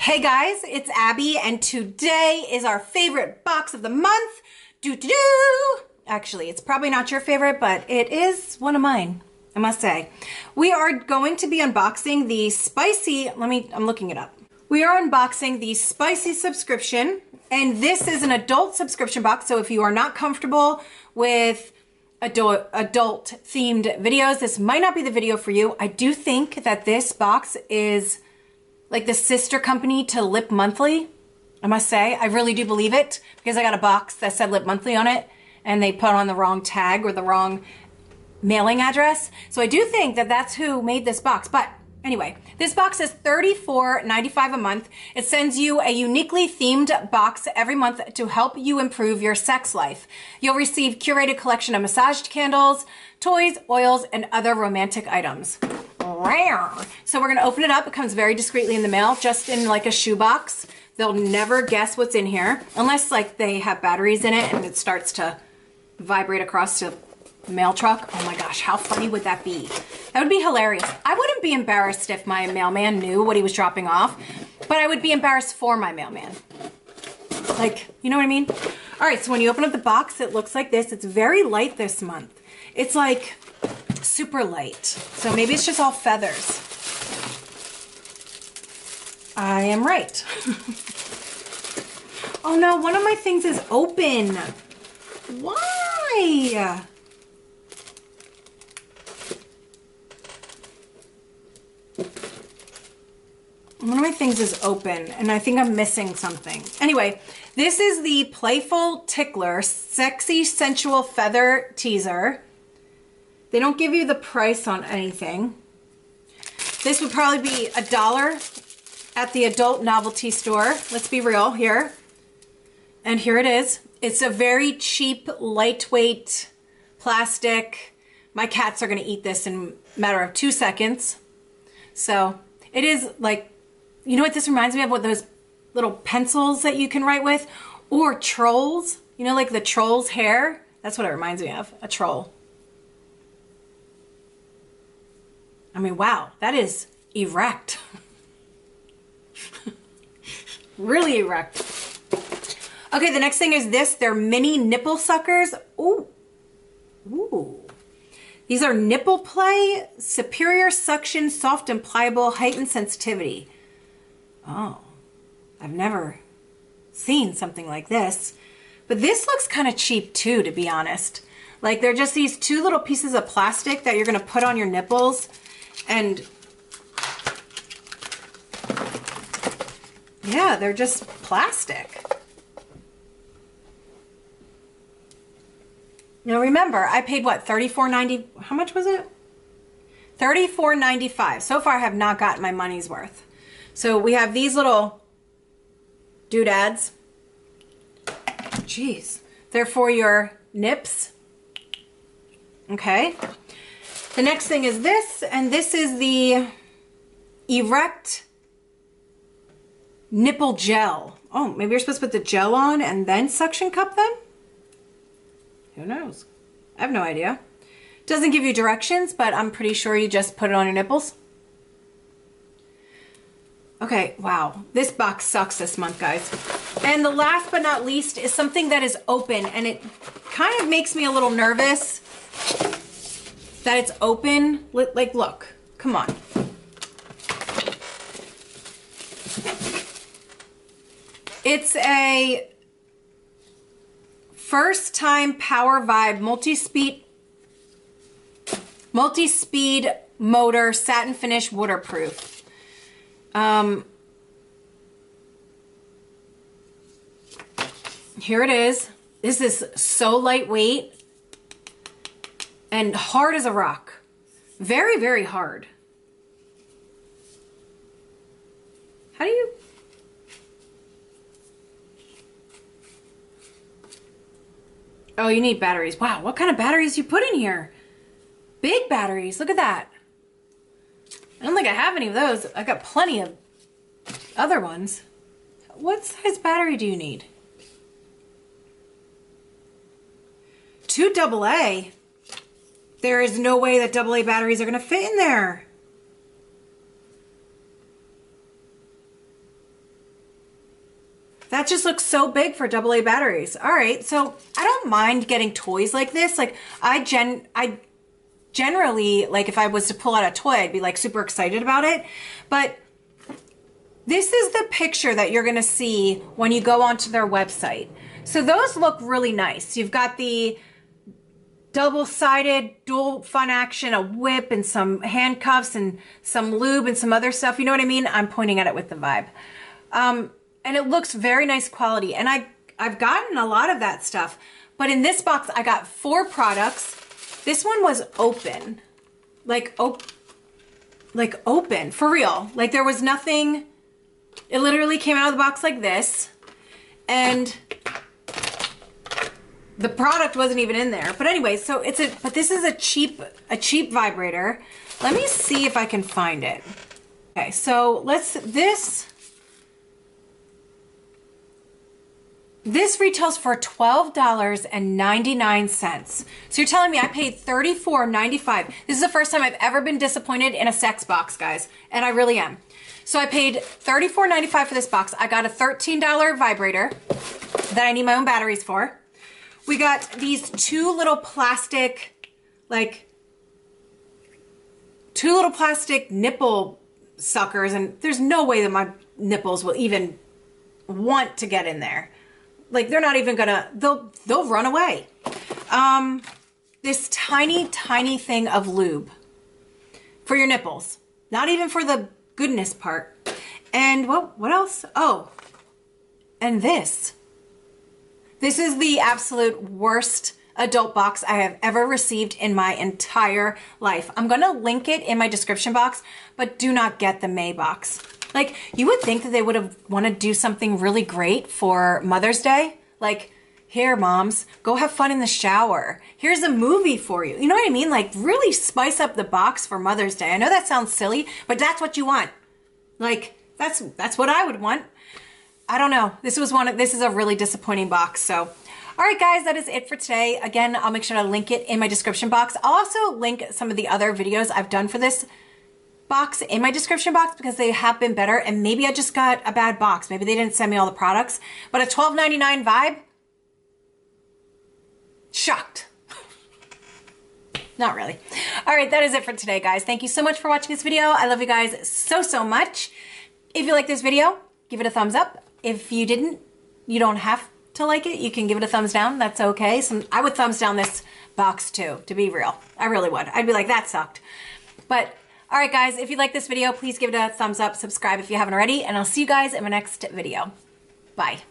Hey guys, it's Abby, and today is our favorite box of the month. Actually, it's probably not your favorite, but it is one of mine, I must say. We are going to be unboxing the spicy, I'm looking it up. We are unboxing the spicy subscription, and this is an adult subscription box, so if you are not comfortable with adult themed videos, this might not be the video for you. I do think that this box is like the sister company to Lip Monthly. I must say, I really do believe it, because I got a box that said Lip Monthly on it and they put on the wrong tag or the wrong mailing address. So I do think that that's who made this box. But anyway, this box is $34.95 a month. It sends you a uniquely themed box every month to help you improve your sex life. You'll receive curated collection of massaged candles, toys, oils, and other romantic items. So we're gonna open it up. It comes very discreetly in the mail, just in like a shoebox. They'll never guess what's in here, unless like they have batteries in it and it starts to vibrate across to the mail truck. Oh my gosh, how funny would that be? That would be hilarious. I wouldn't be embarrassed if my mailman knew what he was dropping off, but I would be embarrassed for my mailman. Like, you know what I mean? All right, so when you open up the box, it looks like this. It's very light this month. It's like super light. So maybe it's just all feathers. I am right. Oh no, one of my things is open. Why? One of my things is open and I think I'm missing something. Anyway, this is the Playful Tickler Sexy Sensual Feather Teaser. They don't give you the price on anything. This would probably be $1 at the adult novelty store. Let's be real here. And here it is. It's a very cheap, lightweight plastic. My cats are gonna eat this in a matter of 2 seconds. So it is like, you know what this reminds me of? What those little pencils that you can write with? Or trolls, you know, like the troll's hair? That's what it reminds me of, a troll. I mean, wow, that is erect. Really erect. Okay, the next thing is this. They're mini nipple suckers. Ooh. Ooh. These are nipple play, superior suction, soft and pliable, heightened sensitivity. Oh, I've never seen something like this. But this looks kind of cheap too, to be honest. Like they're just these two little pieces of plastic that you're gonna put on your nipples. And yeah, they're just plastic. Now remember, I paid what, $34.90? How much was it? $34.95. So far I have not gotten my money's worth. So we have these little doodads. Jeez. They're for your nips. Okay. The next thing is this, and this is the Erect Nipple Gel. Oh, maybe you're supposed to put the gel on and then suction cup them? Who knows? I have no idea. Doesn't give you directions, but I'm pretty sure you just put it on your nipples. Okay, wow. This box sucks this month, guys. And the last but not least is something that is open, and it kind of makes me a little nervous that it's open. Like, look, come on. It's a First Time Power Vibe multi-speed motor satin finish waterproof. Here it is. This is so lightweight and hard as a rock. Very, very hard. How do you... Oh, you need batteries. Wow, what kind of batteries you put in here? Big batteries, look at that. I don't think I have any of those. I got plenty of other ones. What size battery do you need? 2 AA. There is no way that AA batteries are going to fit in there. That just looks so big for AA batteries. All right, so I don't mind getting toys like this. Like I generally, like if I was to pull out a toy, I'd be like super excited about it. But this is the picture that you're gonna see when you go onto their website. So those look really nice. You've got the double-sided, dual fun action, a whip and some handcuffs and some lube and some other stuff. You know what I mean? I'm pointing at it with the vibe. And it looks very nice quality. And I've gotten a lot of that stuff. But in this box, I got 4 products. This one was open. Like open, for real. Like there was nothing. It literally came out of the box like this. And the product wasn't even in there. But anyway, so but this is a cheap vibrator. Let me see if I can find it. Okay, so this retails for $12.99. So you're telling me I paid $34.95. This is the first time I've ever been disappointed in a sex box, guys. And I really am. So I paid $34.95 for this box. I got a $13 vibrator that I need my own batteries for. We got these 2 little plastic, nipple suckers. And there's no way that my nipples will even want to get in there. Like they're not even gonna, they'll run away. This tiny, tiny thing of lube for your nipples. Not even for the goodness part. And what else? Oh, and this. This is the absolute worst adult box I have ever received in my entire life. I'm gonna link it in my description box, but do not get the May box. Like, you would think that they would have want to do something really great for Mother's Day. Like, here, moms, go have fun in the shower. Here's a movie for you. You know what I mean? Like, really spice up the box for Mother's Day. I know that sounds silly, but that's what you want. Like, that's what I would want. I don't know. This is a really disappointing box. So, all right, guys, that is it for today. Again, I'll make sure to link it in my description box. I'll also link some of the other videos I've done for this box in my description box because they have been better, and maybe I just got a bad box. Maybe they didn't send me all the products, but a $12.99 vibe, shocked. Not really. All right, that is it for today, guys. Thank you so much for watching this video. I love you guys so much. If you like this video, give it a thumbs up. If you didn't, you don't have to like it. You can give it a thumbs down. That's okay. I would thumbs down this box too, to be real. I really would. I'd be like, that sucked. But all right, guys, if you like this video, please give it a thumbs up, subscribe if you haven't already, and I'll see you guys in my next video. Bye.